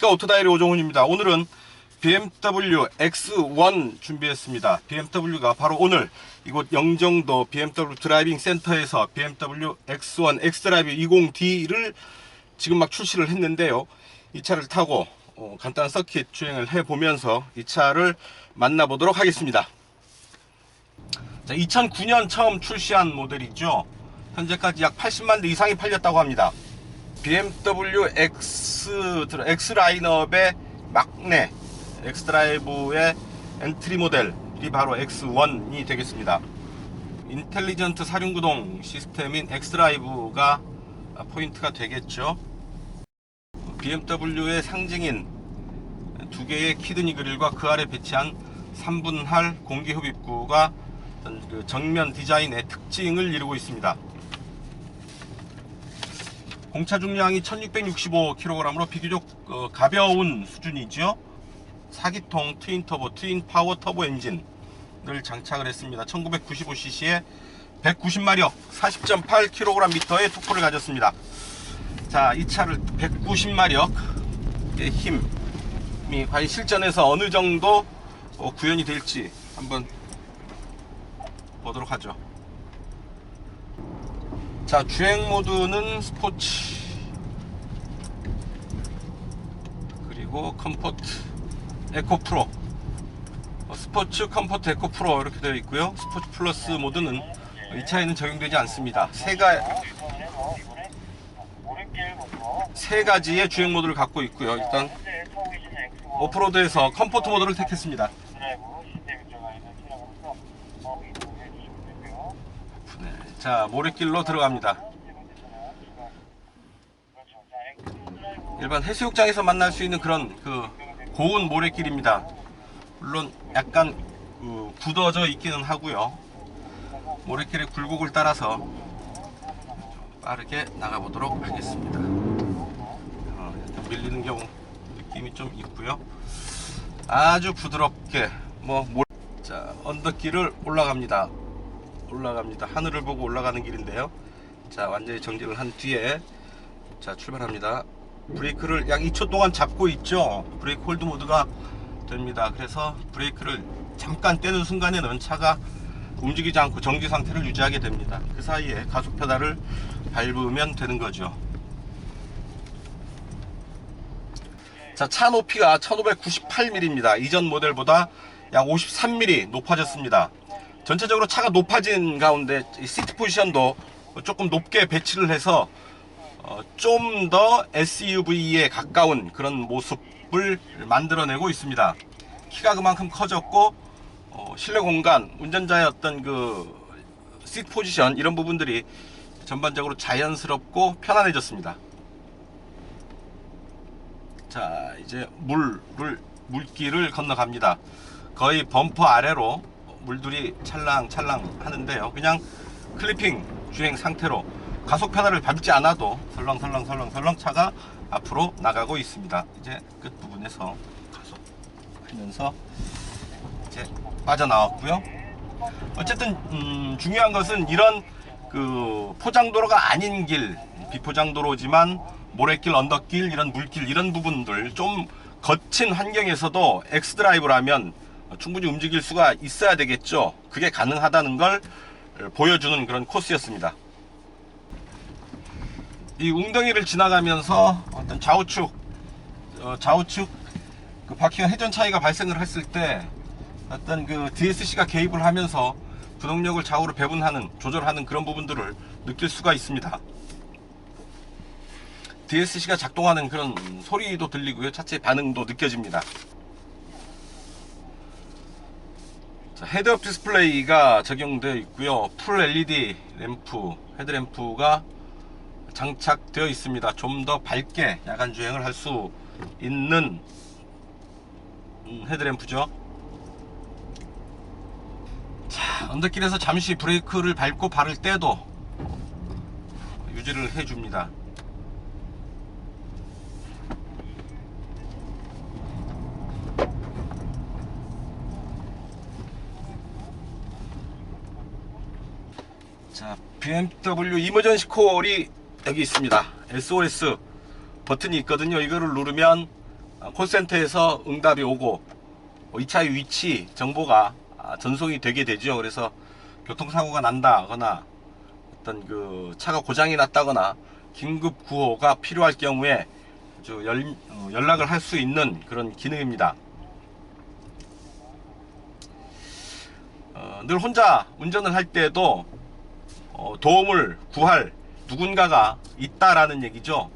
오토다이리 오종훈입니다. 오늘은 BMW X1 준비했습니다. BMW가 바로 오늘 이곳 영종도 BMW 드라이빙 센터에서 BMW X1 X드라이브 20D를 지금 막 출시를 했는데요. 이 차를 타고 간단한 서킷 주행을 해보면서 이 차를 만나보도록 하겠습니다. 자, 2009년 처음 출시한 모델이죠. 현재까지 약 80만 대 이상이 팔렸다고 합니다. BMW X 라인업의 막내 X드라이브의 엔트리 모델이 바로 X1이 되겠습니다. 인텔리전트 사륜구동 시스템인 X드라이브가 포인트가 되겠죠. BMW의 상징인 두 개의 키드니 그릴과 그 아래 배치한 3분할 공기 흡입구가 정면 디자인의 특징을 이루고 있습니다. 공차 중량이 1665kg으로 비교적 가벼운 수준이죠. 4기통 트윈 터보, 트윈 파워 터보 엔진을 장착을 했습니다. 1995cc에 190마력, 40.8kgm의 토크를 가졌습니다. 자, 이 차를 190마력의 힘이 과연 실전에서 어느 정도 구현이 될지 한번 보도록 하죠. 자, 주행 모드는 스포츠, 그리고 컴포트, 에코 프로, 스포츠, 컴포트, 에코 프로 이렇게 되어 있고요. 스포츠 플러스 모드는 이 차에는 적용되지 않습니다. 세 가지의 주행 모드를 갖고 있고요. 일단 오프로드에서 컴포트 모드를 택했습니다. 자, 모래길로 들어갑니다. 일반 해수욕장에서 만날 수 있는 그런 고운 모래길입니다. 물론 약간 굳어져 있기는 하고요. 모래길의 굴곡을 따라서 빠르게 나가보도록 하겠습니다. 약간 밀리는 경우 느낌이 좀 있고요. 아주 부드럽게 자, 언덕길을 올라갑니다. 하늘을 보고 올라가는 길인데요. 자, 완전히 정지를 한 뒤에 자, 출발합니다. 브레이크를 약 2초 동안 잡고 있죠. 브레이크 홀드 모드가 됩니다. 그래서 브레이크를 잠깐 떼는 순간에는 차가 움직이지 않고 정지 상태를 유지하게 됩니다. 그 사이에 가속 페달을 밟으면 되는 거죠. 자, 차 높이가 1598mm입니다. 이전 모델보다 약 53mm 높아졌습니다. 전체적으로 차가 높아진 가운데 시트 포지션도 조금 높게 배치를 해서 좀 더 SUV에 가까운 그런 모습을 만들어내고 있습니다. 키가 그만큼 커졌고 실내 공간, 운전자의 어떤 시트 포지션 이런 부분들이 전반적으로 자연스럽고 편안해졌습니다. 자, 이제 물길을 건너갑니다. 거의 범퍼 아래로 물들이 찰랑찰랑 하는데요. 그냥 클리핑 주행 상태로 가속 페달을 밟지 않아도 설렁설렁 차가 앞으로 나가고 있습니다. 이제 끝부분에서 가속하면서 이제 빠져나왔고요. 어쨌든 중요한 것은 이런 포장도로가 아닌 길, 비포장도로지만 모래길, 언덕길, 이런 물길, 이런 부분들 좀 거친 환경에서도 X드라이브라면 충분히 움직일 수가 있어야 되겠죠. 그게 가능하다는 걸 보여주는 그런 코스였습니다. 이 웅덩이를 지나가면서 어떤 좌우측 바퀴와 회전 차이가 발생을 했을 때 어떤 DSC가 개입을 하면서 구동력을 좌우로 배분하는, 조절하는 그런 부분들을 느낄 수가 있습니다. DSC가 작동하는 그런 소리도 들리고요. 차체 반응도 느껴집니다. 헤드업 디스플레이가 적용되어 있고요. 풀 LED 램프, 헤드램프가 장착되어 있습니다. 좀 더 밝게 야간 주행을 할 수 있는 헤드램프죠. 자, 언덕길에서 잠시 브레이크를 밟고 바를 때도 유지를 해줍니다. 자, BMW 이머전시 콜이 여기 있습니다. SOS 버튼이 있거든요. 이거를 누르면 콜센터에서 응답이 오고 이 차의 위치 정보가 전송이 되게 되죠. 그래서 교통사고가 난다거나 어떤 그 차가 고장이 났다거나 긴급 구호가 필요할 경우에 연락을 할 수 있는 그런 기능입니다. 늘 혼자 운전을 할 때도 도움을 구할 누군가가 있다라는 얘기죠.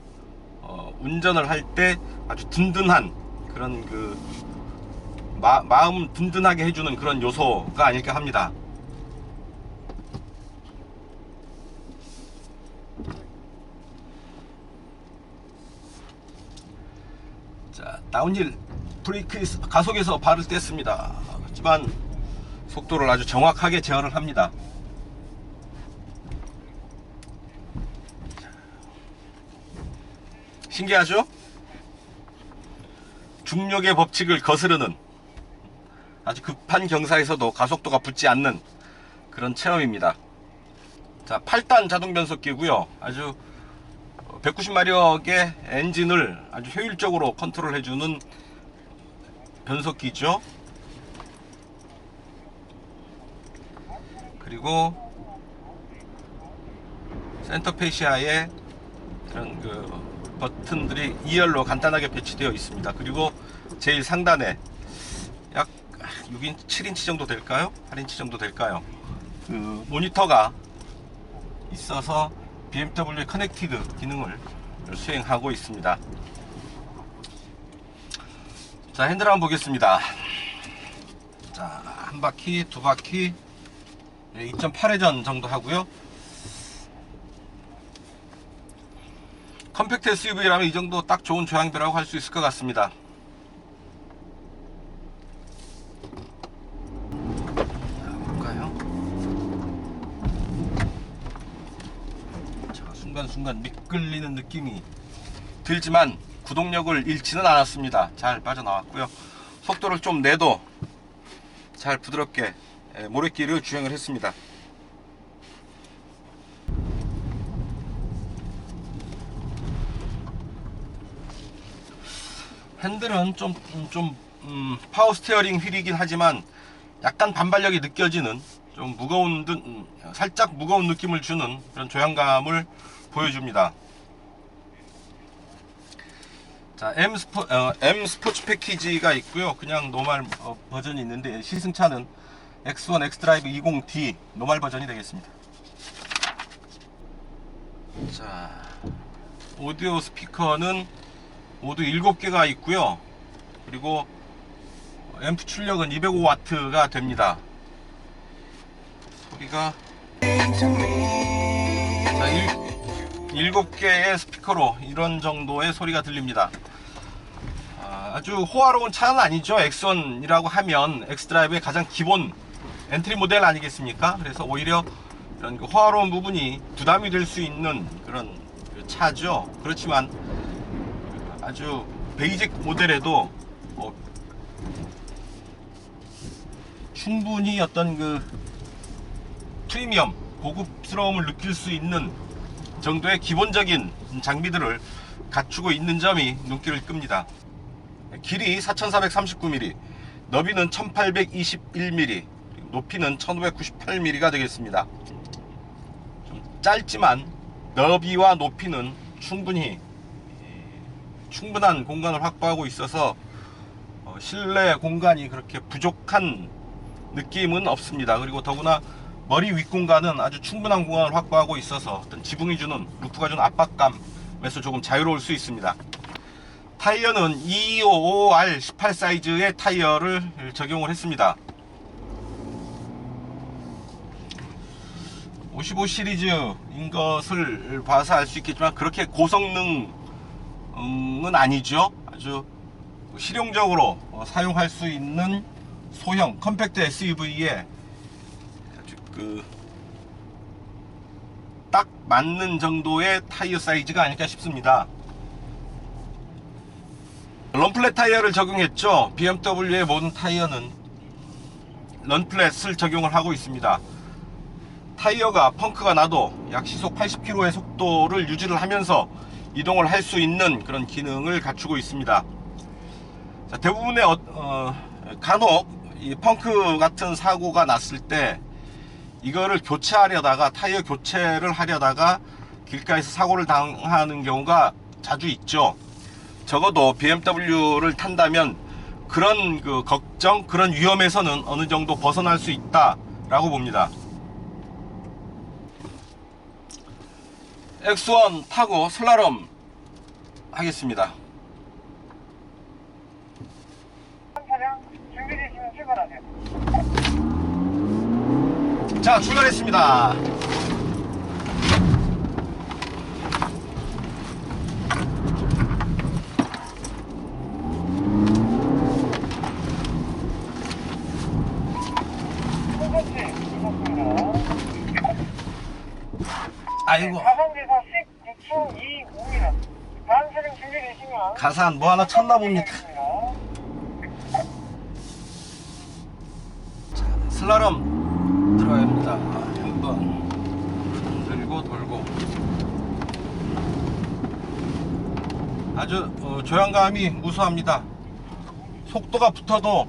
운전을 할 때 아주 든든한 그런 그 마음 든든하게 해주는 그런 요소가 아닐까 합니다. 자, 다운힐 브레이크 가속에서 발을 뗐습니다. 하지만 속도를 아주 정확하게 제어를 합니다. 신기하죠? 중력의 법칙을 거스르는 아주 급한 경사에서도 가속도가 붙지 않는 그런 체험입니다. 자, 8단 자동 변속기고요. 아주 190마력의 엔진을 아주 효율적으로 컨트롤 해주는 변속기죠. 그리고 센터 페시아에 이런 그 버튼들이 2열로 간단하게 배치되어 있습니다. 그리고 제일 상단에 약 6인치, 7인치 정도 될까요? 8인치 정도 될까요? 그 모니터가 있어서 BMW 커넥티드 기능을 수행하고 있습니다. 자, 핸들 한번 보겠습니다. 자, 한 바퀴, 두 바퀴 2.8회전 정도 하고요. 컴팩트 SUV라면 이 정도 딱 좋은 조향배라고 할 수 있을 것 같습니다. 자, 볼까요? 자, 순간순간 미끌리는 느낌이 들지만 구동력을 잃지는 않았습니다. 잘 빠져나왔고요. 속도를 좀 내도 잘 부드럽게 모래길을 주행을 했습니다. 핸들은 파워 스티어링 휠이긴 하지만 약간 반발력이 느껴지는 좀 무거운 살짝 무거운 느낌을 주는 그런 조향감을 보여줍니다. 자, M 스포츠 패키지가 있고요. 그냥 노멀 버전이 있는데 시승차는 X1 X드라이브 20D 노멀 버전이 되겠습니다. 자, 오디오 스피커는 모두 7개가 있고요. 그리고 앰프 출력은 205W가 됩니다. 소리가 자, 7개의 스피커로 이런 정도의 소리가 들립니다. 아주 호화로운 차는 아니죠. X1이라고 하면 X드라이브의 가장 기본 엔트리 모델 아니겠습니까? 그래서 오히려 이런 호화로운 부분이 부담이 될 수 있는 그런 차죠. 그렇지만 아주 베이직 모델에도 충분히 어떤 그 프리미엄 고급스러움을 느낄 수 있는 정도의 기본적인 장비들을 갖추고 있는 점이 눈길을 끕니다. 길이 4439mm, 너비는 1821mm, 높이는 1598mm가 되겠습니다. 좀 짧지만 너비와 높이는 충분한 공간을 확보하고 있어서 실내 공간이 그렇게 부족한 느낌은 없습니다. 그리고 더구나 머리 윗공간은 아주 충분한 공간을 확보하고 있어서 어떤 지붕이 주는, 루프가 주는 압박감에서 조금 자유로울 수 있습니다. 타이어는 225R 18 사이즈의 타이어를 적용을 했습니다. 55 시리즈인 것을 봐서 알 수 있겠지만 그렇게 고성능은 아니죠. 아주 실용적으로 사용할 수 있는 소형 컴팩트 SUV에 딱 맞는 정도의 타이어 사이즈가 아닐까 싶습니다. 런플랫 타이어를 적용했죠. BMW의 모든 타이어는 런플랫을 적용을 하고 있습니다. 타이어가 펑크가 나도 약 시속 80km의 속도를 유지를 하면서 이동을 할 수 있는 그런 기능을 갖추고 있습니다. 자, 대부분의 간혹 이 펑크 같은 사고가 났을 때 이거를 교체하려다가 타이어 교체를 하려다가 길가에서 사고를 당하는 경우가 자주 있죠. 적어도 BMW를 탄다면 그런 그 걱정, 그런 위험에서는 어느 정도 벗어날 수 있다라고 봅니다. X1 타고 슬라롬 하겠습니다. 차량 준비되시면 출발하세요. 자, 출발했습니다. 아이고, 가산대사 19.25입니다. 다음 차량 준비되시면 가산 뭐 하나 쳤나 봅니다. 자, 슬라롬 들어가야 합니다. 한번 들고 돌고 아주 조향감이 우수합니다. 속도가 붙어도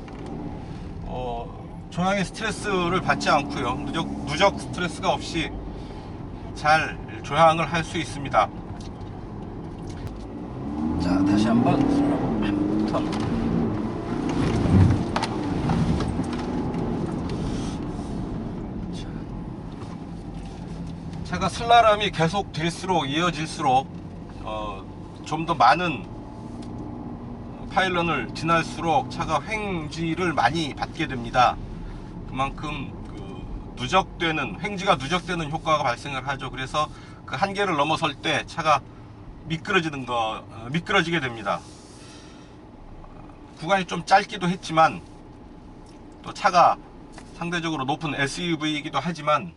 조향의 스트레스를 받지 않고요. 누적 스트레스가 없이 잘 조향을 할 수 있습니다. 자, 다시 한번 턴. 차가 슬라람이 계속 될수록 이어질수록 좀 더 많은 파일런을 지날수록 차가 횡지를 많이 받게 됩니다. 그만큼 횡지가 누적되는 효과가 발생을 하죠. 그래서 그 한계를 넘어설 때 차가 미끄러지게 됩니다. 구간이 좀 짧기도 했지만 또 차가 상대적으로 높은 SUV이기도 하지만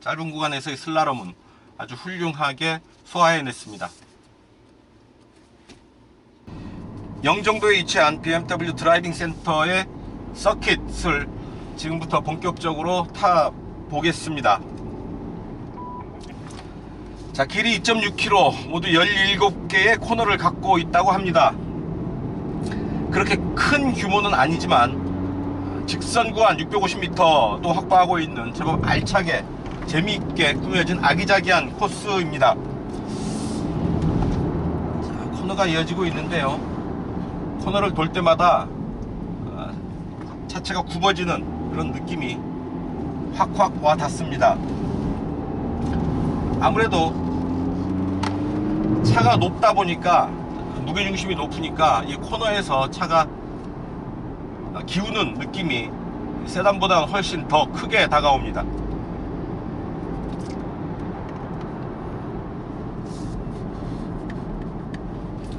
짧은 구간에서의 슬라롬은 아주 훌륭하게 소화해냈습니다. 영종도에 위치한 BMW 드라이빙 센터의 서킷을 지금부터 본격적으로 타 보겠습니다. 자, 길이 2.6km, 모두 17개의 코너를 갖고 있다고 합니다. 그렇게 큰 규모는 아니지만 직선 구간 650m도 확보하고 있는 제법 알차게 재미있게 꾸며진 아기자기한 코스입니다. 자, 코너가 이어지고 있는데요. 코너를 돌 때마다 차체가 굽어지는 그런 느낌이 확확 와 닿습니다. 아무래도 차가 높다 보니까, 무게중심이 높으니까 이 코너에서 차가 기우는 느낌이 세단보다는 훨씬 더 크게 다가옵니다.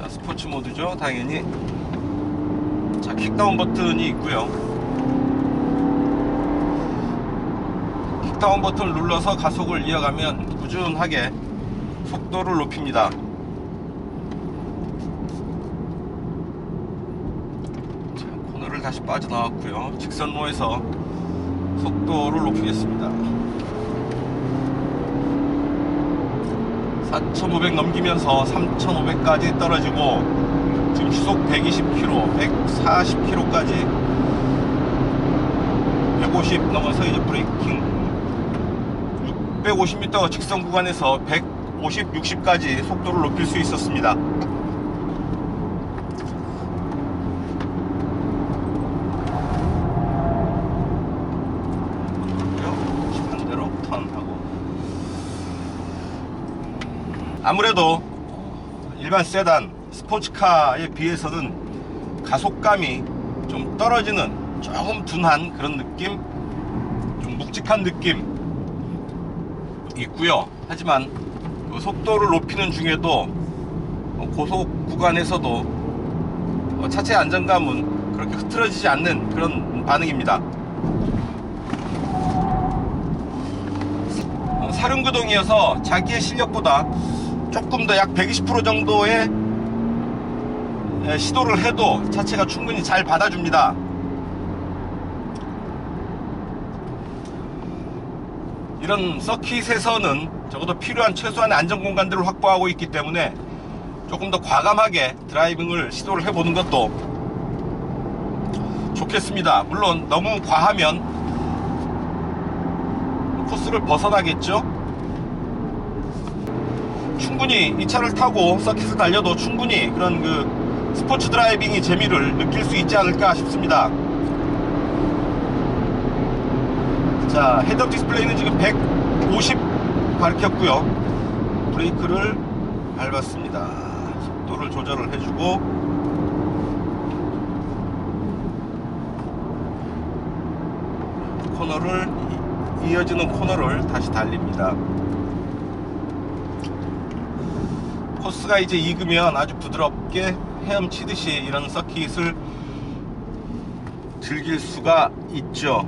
자, 스포츠 모드죠, 당연히. 자, 킥다운 버튼이 있고요. 킥다운 버튼을 눌러서 가속을 이어가면 꾸준하게 속도를 높입니다. 자, 코너를 다시 빠져나왔고요. 직선로에서 속도를 높이겠습니다. 4,500 넘기면서 3,500까지 떨어지고 지금 시속 120km, 140km까지 150 넘어서 이제 브레이킹 650m 직선 구간에서 150, 60까지 속도를 높일 수 있었습니다. 반대로 턴하고 아무래도 일반 세단, 스포츠카에 비해서는 가속감이 좀 떨어지는 조금 둔한 그런 느낌, 좀 묵직한 느낌 있고요. 하지만 그 속도를 높이는 중에도 고속 구간에서도 차체 안정감은 그렇게 흐트러지지 않는 그런 반응입니다. 사륜구동이어서 자기의 실력보다 조금 더 약 120% 정도의 시도를 해도 차체가 충분히 잘 받아줍니다. 이런 서킷에서는 적어도 필요한 최소한의 안전공간들을 확보하고 있기 때문에 조금 더 과감하게 드라이빙을 시도를 해보는 것도 좋겠습니다. 물론 너무 과하면 코스를 벗어나겠죠. 충분히 이 차를 타고 서킷을 달려도 충분히 그런 그 스포츠 드라이빙의 재미를 느낄 수 있지 않을까 싶습니다. 자, 헤드업 디스플레이는 지금 150 가리켰고요. 브레이크를 밟았습니다. 속도를 조절을 해주고 코너를 이어지는 코너를 다시 달립니다. 코스가 이제 익으면 아주 부드럽게 헤엄치듯이 이런 서킷을 즐길 수가 있죠.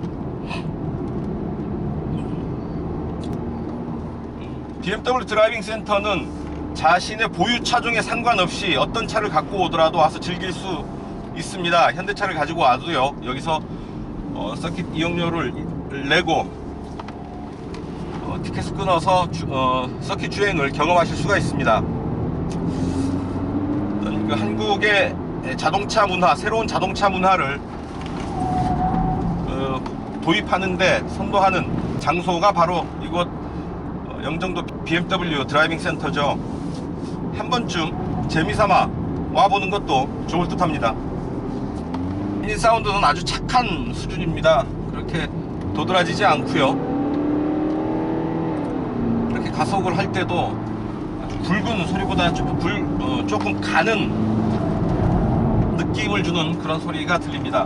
BMW 드라이빙 센터는 자신의 보유 차종에 상관없이 어떤 차를 갖고 오더라도 와서 즐길 수 있습니다. 현대차를 가지고 와도요, 여기서 서킷 이용료를 내고 티켓을 끊어서 서킷 주행을 경험하실 수가 있습니다. 그 한국의 자동차 문화, 새로운 자동차 문화를 도입하는데 선도하는 장소가 바로 이곳 영종도 BMW 드라이빙 센터죠. 한 번쯤 재미삼아 와보는 것도 좋을 듯 합니다. 엔진 사운드는 아주 착한 수준입니다. 그렇게 도드라지지 않고요. 이렇게 가속을 할 때도 굵은 소리보다는 조금 가는 느낌을 주는 그런 소리가 들립니다.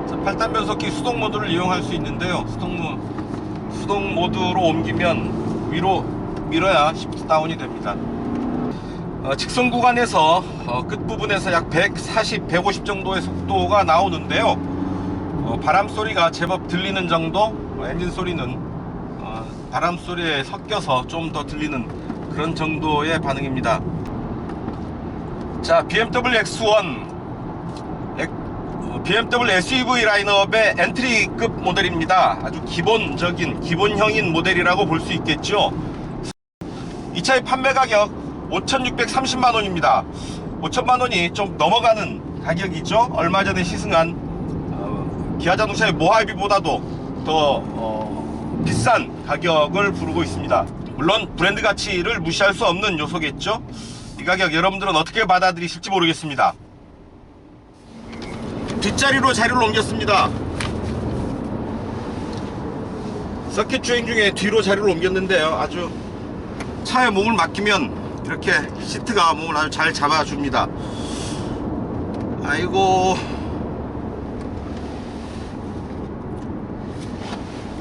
자, 8단 변속기 수동 모드를 이용할 수 있는데요. 수동 모드로 옮기면 위로 밀어야 시프트 다운이 됩니다. 직선 구간에서 끝부분에서 약 140, 150 정도의 속도가 나오는데요. 바람 소리가 제법 들리는 정도, 엔진 소리는 바람 소리에 섞여서 좀 더 들리는 그런 정도의 반응입니다. 자, BMW X1 BMW SUV 라인업의 엔트리급 모델입니다. 아주 기본형인 모델이라고 볼 수 있겠죠. 이 차의 판매 가격 5,630만원입니다 5천만원이 좀 넘어가는 가격이죠. 얼마 전에 시승한 기아자동차의 모하이비보다도 더 비싼 가격을 부르고 있습니다. 물론 브랜드 가치를 무시할 수 없는 요소겠죠. 이 가격 여러분들은 어떻게 받아들이실지 모르겠습니다. 뒷자리로 자리를 옮겼습니다. 서킷 주행 중에 뒤로 자리를 옮겼는데요, 아주 차에 몸을 맡기면 이렇게 시트가 몸을 아주 잘 잡아줍니다. 아이고.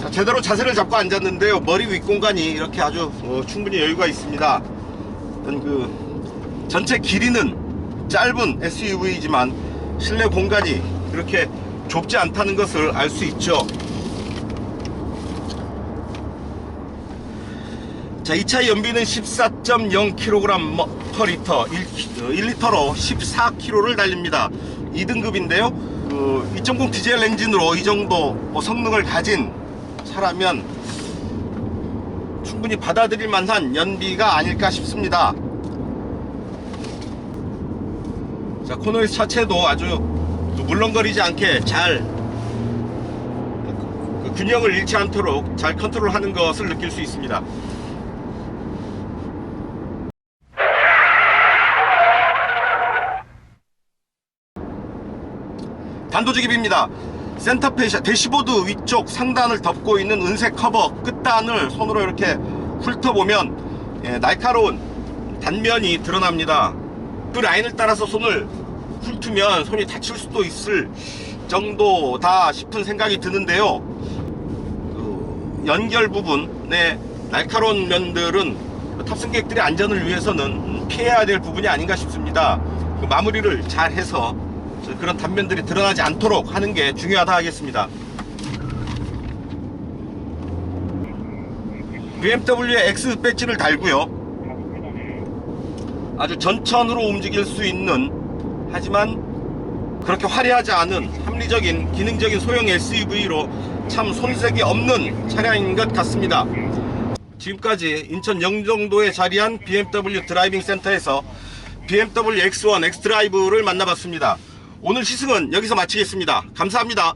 자, 제대로 자세를 잡고 앉았는데요, 머리 윗공간이 이렇게 아주 충분히 여유가 있습니다. 그 전체 길이는 짧은 SUV이지만 실내 공간이 그렇게 좁지 않다는 것을 알 수 있죠. 자, 이 차의 연비는 14.0kg/L 1리터로 14km를 달립니다. 2등급인데요 2.0 디젤 엔진으로 이 정도 성능을 가진 차라면 충분히 받아들일 만한 연비가 아닐까 싶습니다. 자, 코너에서 차체도 아주 물렁거리지 않게 잘 균형을 잃지 않도록 잘 컨트롤하는 것을 느낄 수 있습니다. 단도직입입니다. 센터페시아 대시보드 위쪽 상단을 덮고 있는 은색 커버 끝단을 손으로 이렇게 훑어보면 날카로운 단면이 드러납니다. 그 라인을 따라서 손을 훑으면 손이 다칠 수도 있을 정도다 싶은 생각이 드는데요, 연결 부분의 날카로운 면들은 탑승객들의 안전을 위해서는 피해야 될 부분이 아닌가 싶습니다. 그 마무리를 잘 해서 그런 단면들이 드러나지 않도록 하는 게 중요하다 하겠습니다. BMW의 X 배지를 달고요, 아주 전천으로 움직일 수 있는, 하지만 그렇게 화려하지 않은 합리적인 기능적인 소형 SUV로 참 손색이 없는 차량인 것 같습니다. 지금까지 인천 영종도에 자리한 BMW 드라이빙 센터에서 BMW X1 X드라이브를 만나봤습니다. 오늘 시승은 여기서 마치겠습니다. 감사합니다.